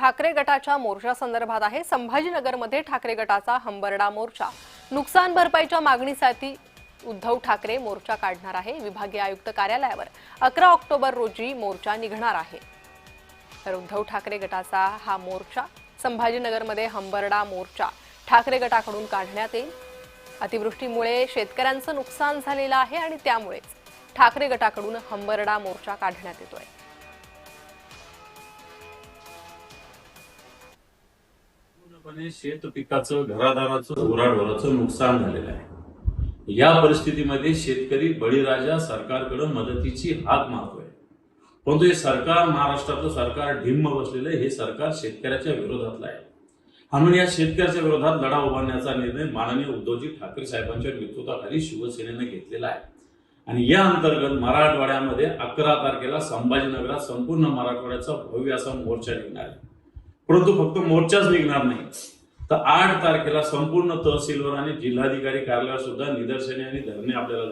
ठाकरे गटाच्या मोर्चा संदर्भात आहे। संभाजीनगरमध्ये ठाकरे गटाचा हंबरडा मोर्चा नुकसान भरपाईच्या मागणीसाठी उद्धव ठाकरे मोर्चा काढणार आहे। विभागीय आयुक्त कार्यालयावर 11 ऑक्टोबर रोजी मोर्चा निघणार आहे। तर उद्धव ठाकरे गटाचा हा मोर्चा संभाजीनगरमध्ये हंबरडा मोर्चा ठाकरे गटाकडून काढण्यात येईल। अतिवृष्टीमुळे शेतकऱ्यांचं नुकसान झालेलं आहे आणि त्यामुळेच ठाकरे गटाकडून हंबरडा मोर्चा काढण्यात येतोय। शेत पिकाचं घरादाराचं गुराढोराचं नुकसान झालेलं आहे। या परिस्थितीमध्ये शेतकरी बळीराजा सरकारकडे मदतीची हाक मागतोय, परंतु हे सरकार, महाराष्ट्रातलं सरकार ढिम्म बसलेलं आहे। हे सरकार शेतकऱ्याच्या विरोधातलं आहे। म्हणून या शेतकऱ्याच्या विरोधात लढा उभारण्याचा निर्णय माननीय उद्धवजी ठाकरे साहेबांच्या नेतृत्वाखाली शिवसेनेने घेतलेला आहे। आणि या अंतर्गत मराठवाड्यामध्ये 11 तारखेला संभाजीनगरात संपूर्ण मराठवाड्याचा भव्य असा मोर्चा निघणार आहे। परंतु फक्त मोर्चाच निघणार नाही, तर 8 तारखेला संपूर्ण तहसीलवर आणि जिल्हाधिकारी कार्यालयावर सुद्धा निदर्शने आणि धरणे आपल्याला